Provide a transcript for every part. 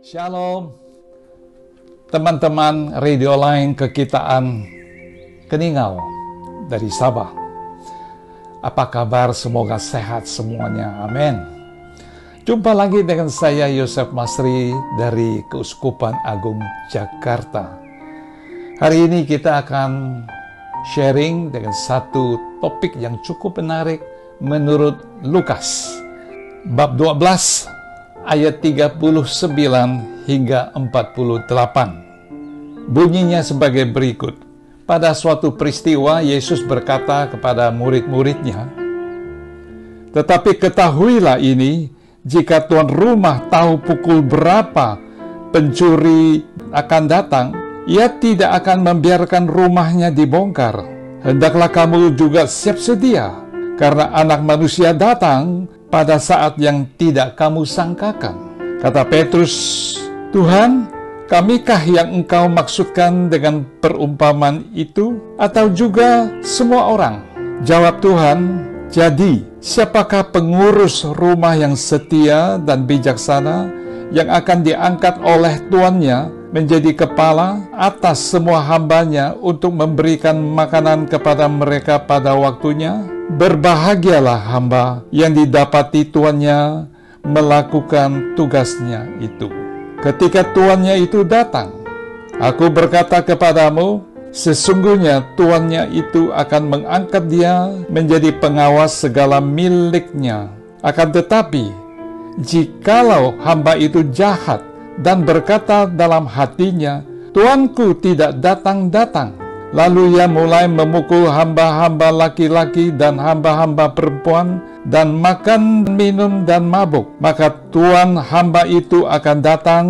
Shalom, teman-teman radio lain kekitaan Keningau dari Sabah. Apa kabar? Semoga sehat semuanya. Amin. Jumpa lagi dengan saya Yosef Masri dari Keuskupan Agung Jakarta. Hari ini kita akan sharing dengan satu topik yang cukup menarik menurut Lukas bab 12 ayat 39 hingga 48. Bunyinya sebagai berikut. Pada suatu peristiwa, Yesus berkata kepada murid-muridnya, "Tetapi ketahuilah ini, jika tuan rumah tahu pukul berapa pencuri akan datang, ia tidak akan membiarkan rumahnya dibongkar. Hendaklah kamu juga siap sedia, karena Anak Manusia datang pada saat yang tidak kamu sangkakan." Kata Petrus, "Tuhan, kamikah yang Engkau maksudkan dengan perumpamaan itu, atau juga semua orang?" Jawab Tuhan, "Jadi, siapakah pengurus rumah yang setia dan bijaksana yang akan diangkat oleh tuannya menjadi kepala atas semua hambanya untuk memberikan makanan kepada mereka pada waktunya? Berbahagialah hamba yang didapati tuannya melakukan tugasnya itu. Ketika tuannya itu datang, aku berkata kepadamu, sesungguhnya tuannya itu akan mengangkat dia menjadi pengawas segala miliknya. Akan tetapi, jikalau hamba itu jahat dan berkata dalam hatinya, tuanku tidak datang-datang, lalu ia mulai memukul hamba-hamba laki-laki dan hamba-hamba perempuan dan makan, minum, dan mabuk, maka tuan hamba itu akan datang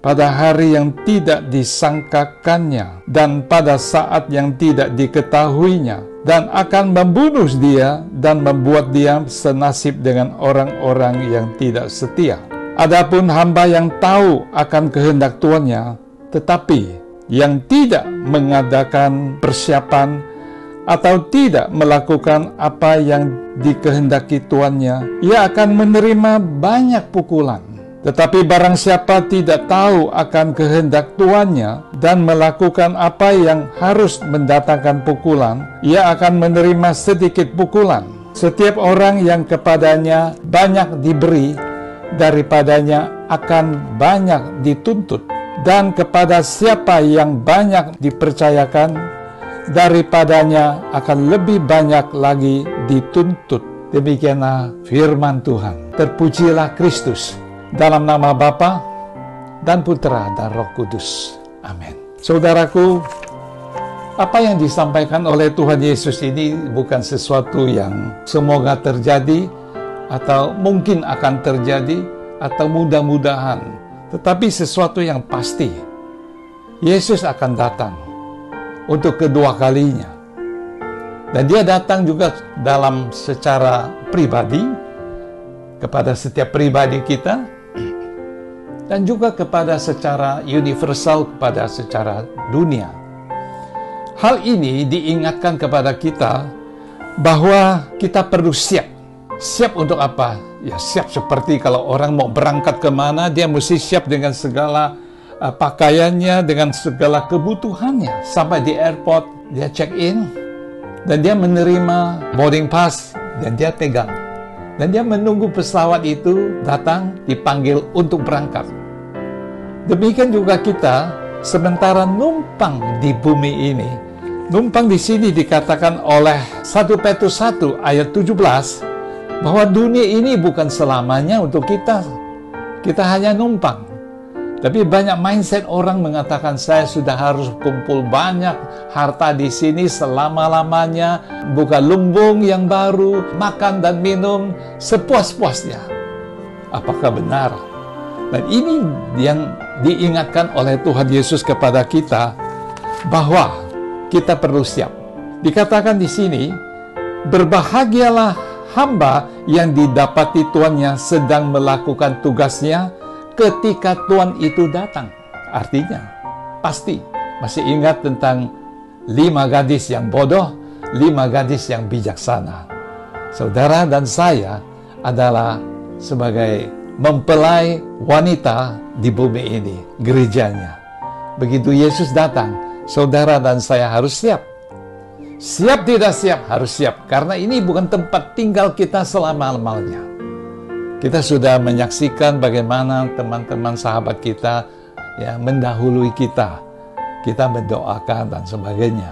pada hari yang tidak disangkakannya dan pada saat yang tidak diketahuinya, dan akan membunuh dia dan membuat dia senasib dengan orang-orang yang tidak setia. Adapun hamba yang tahu akan kehendak tuannya, tetapi yang tidak mengadakan persiapan atau tidak melakukan apa yang dikehendaki tuannya, ia akan menerima banyak pukulan. Tetapi barang siapa tidak tahu akan kehendak tuannya dan melakukan apa yang harus mendatangkan pukulan, ia akan menerima sedikit pukulan. Setiap orang yang kepadanya banyak diberi, daripadanya akan banyak dituntut. Dan kepada siapa yang banyak dipercayakan, daripadanya akan lebih banyak lagi dituntut." Demikianlah firman Tuhan. Terpujilah Kristus. Dalam nama Bapa dan Putra dan Roh Kudus. Amin. Saudaraku, apa yang disampaikan oleh Tuhan Yesus ini bukan sesuatu yang semoga terjadi, atau mungkin akan terjadi, atau mudah-mudahan, tetapi sesuatu yang pasti. Yesus akan datang untuk kedua kalinya. Dan dia datang juga dalam secara pribadi kepada setiap pribadi kita, dan juga kepada secara universal, kepada secara dunia. Hal ini diingatkan kepada kita bahwa kita perlu siap. Siap untuk apa? Ya siap seperti kalau orang mau berangkat kemana, dia mesti siap dengan segala pakaiannya, dengan segala kebutuhannya. Sampai di airport, dia check in, dan dia menerima boarding pass, dan dia pegang. Dan dia menunggu pesawat itu datang, dipanggil untuk berangkat. Demikian juga kita, sementara numpang di bumi ini. Numpang di sini dikatakan oleh 1 Petrus 1 ayat 17, bahwa dunia ini bukan selamanya untuk kita. Kita hanya numpang. Tapi banyak mindset orang mengatakan, saya sudah harus kumpul banyak harta di sini selama-lamanya, buka lumbung yang baru, makan dan minum sepuas-puasnya. Apakah benar? Dan ini yang diingatkan oleh Tuhan Yesus kepada kita, bahwa kita perlu siap. Dikatakan di sini, berbahagialah hamba yang didapati tuannya sedang melakukan tugasnya ketika tuan itu datang. Artinya, pasti masih ingat tentang 5 gadis yang bodoh, 5 gadis yang bijaksana. Saudara dan saya adalah sebagai mempelai wanita di bumi ini, gerejanya. Begitu Yesus datang, saudara dan saya harus siap. Siap tidak siap, harus siap. Karena ini bukan tempat tinggal kita selama-lamanya. Kita sudah menyaksikan bagaimana teman-teman sahabat kita ya mendahului kita. Kita mendoakan dan sebagainya.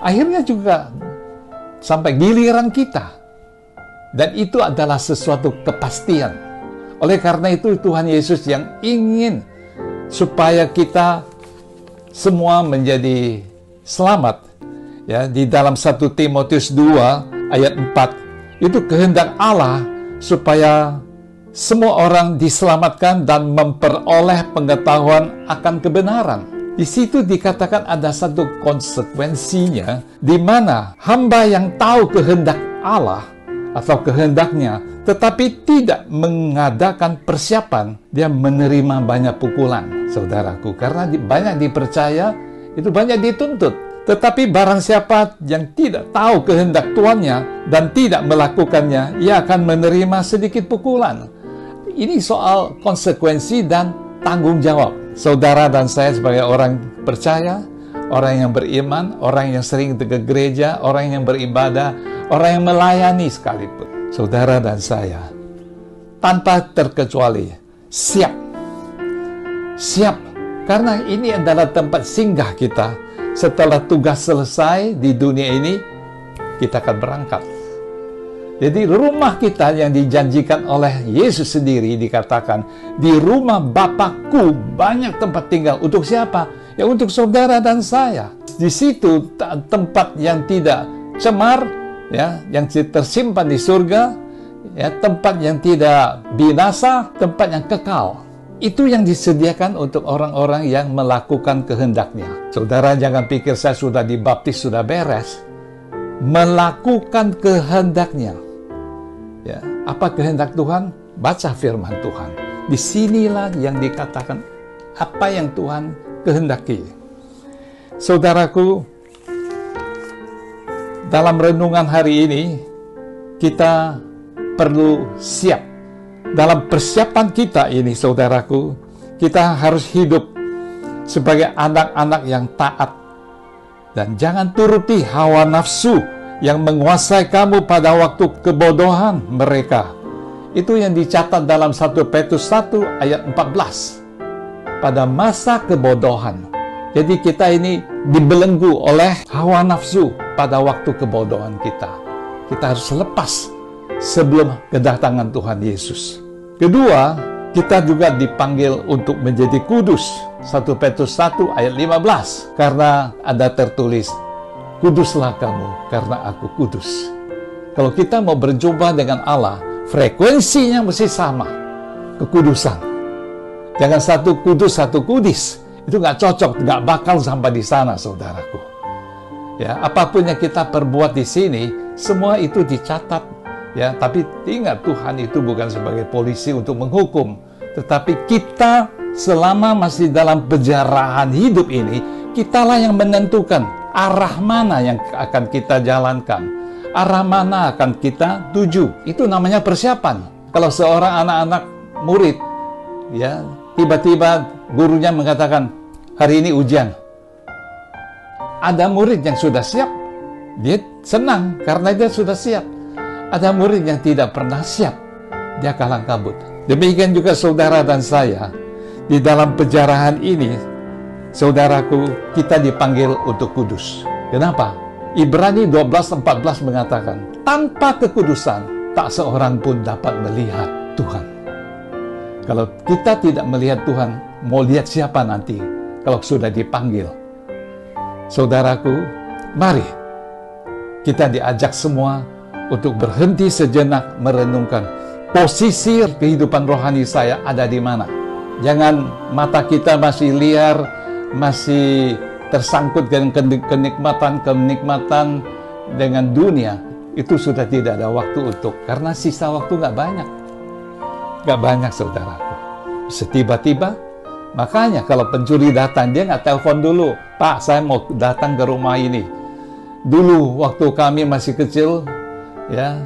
Akhirnya juga sampai giliran kita. Dan itu adalah sesuatu kepastian. Oleh karena itu Tuhan Yesus yang ingin supaya kita semua menjadi selamat. Ya, di dalam 1 Timotius 2 ayat 4 itu kehendak Allah supaya semua orang diselamatkan dan memperoleh pengetahuan akan kebenaran. Di situ dikatakan ada satu konsekuensinya di mana hamba yang tahu kehendak Allah atau kehendaknya tetapi tidak mengadakan persiapan, dia menerima banyak pukulan, saudaraku, karena banyak dipercaya, itu banyak dituntut. Tetapi barang siapa yang tidak tahu kehendak tuannya dan tidak melakukannya, ia akan menerima sedikit pukulan. Ini soal konsekuensi dan tanggung jawab. Saudara dan saya sebagai orang percaya, orang yang beriman, orang yang sering ke gereja, orang yang beribadah, orang yang melayani sekalipun. Saudara dan saya, tanpa terkecuali, siap. Siap, karena ini adalah tempat singgah kita. Setelah tugas selesai di dunia ini, kita akan berangkat. Jadi rumah kita yang dijanjikan oleh Yesus sendiri dikatakan, di rumah Bapakku banyak tempat tinggal. Untuk siapa? Ya untuk saudara dan saya. Di situ tempat yang tidak cemar, ya, yang tersimpan di surga, ya, tempat yang tidak binasa, tempat yang kekal. Itu yang disediakan untuk orang-orang yang melakukan kehendaknya. Saudara jangan pikir saya sudah dibaptis, sudah beres. Melakukan kehendaknya. Ya, apa kehendak Tuhan? Baca firman Tuhan. Disinilah yang dikatakan apa yang Tuhan kehendaki. Saudaraku, dalam renungan hari ini, kita perlu siap. Dalam persiapan kita ini, saudaraku, kita harus hidup sebagai anak-anak yang taat. Dan jangan turuti hawa nafsu yang menguasai kamu pada waktu kebodohan mereka. Itu yang dicatat dalam 1 Petrus 1 ayat 14. Pada masa kebodohan. Jadi kita ini dibelenggu oleh hawa nafsu pada waktu kebodohan kita. Kita harus lepas sebelum kedatangan Tuhan Yesus. Kedua, kita juga dipanggil untuk menjadi kudus. 1 Petrus 1 ayat 15. Karena ada tertulis, kuduslah kamu karena aku kudus. Kalau kita mau berjumpa dengan Allah, frekuensinya mesti sama. Kekudusan. Jangan satu kudus, satu kudis. Itu nggak cocok, nggak bakal sampai di sana, saudaraku. Ya, apapun yang kita perbuat di sini, semua itu dicatat. Ya, tapi ingat Tuhan itu bukan sebagai polisi untuk menghukum, tetapi kita selama masih dalam penjarahan hidup ini, kitalah yang menentukan arah mana yang akan kita jalankan, arah mana akan kita tuju. Itu namanya persiapan. Kalau seorang anak-anak murid, ya, tiba-tiba gurunya mengatakan, hari ini ujian. Ada murid yang sudah siap, dia senang karena dia sudah siap. Ada murid yang tidak pernah siap, dia kalang kabut. Demikian juga saudara dan saya, di dalam penjarahan ini, saudaraku, kita dipanggil untuk kudus. Kenapa? Ibrani 12:14 mengatakan, tanpa kekudusan, tak seorang pun dapat melihat Tuhan. Kalau kita tidak melihat Tuhan, mau lihat siapa nanti kalau sudah dipanggil? Saudaraku, mari kita diajak semua untuk berhenti sejenak merenungkan posisi kehidupan rohani saya ada di mana. Jangan mata kita masih liar, masih tersangkut dengan kenikmatan dengan dunia. Itu sudah tidak ada waktu untuk, karena sisa waktu nggak banyak. Nggak banyak, saudaraku. Setiba-tiba, makanya kalau pencuri datang, dia nggak telepon dulu, Pak, saya mau datang ke rumah ini. Dulu waktu kami masih kecil, ya,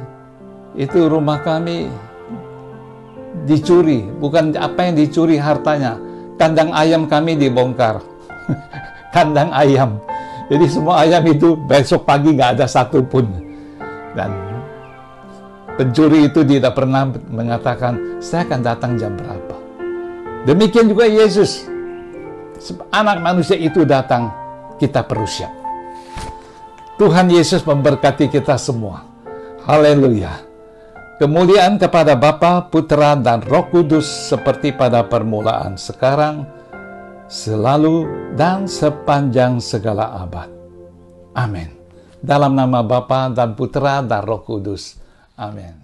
itu rumah kami dicuri, bukan apa yang dicuri hartanya. Kandang ayam kami dibongkar. Kandang ayam. Jadi semua ayam itu besok pagi nggak ada satupun. Dan pencuri itu tidak pernah mengatakan, saya akan datang jam berapa. Demikian juga Yesus. Anak manusia itu datang, kita perlu siap. Tuhan Yesus memberkati kita semua. Haleluya. Kemuliaan kepada Bapa, Putra, dan Roh Kudus seperti pada permulaan, sekarang, selalu, dan sepanjang segala abad. Amin. Dalam nama Bapa dan Putra dan Roh Kudus. Amin.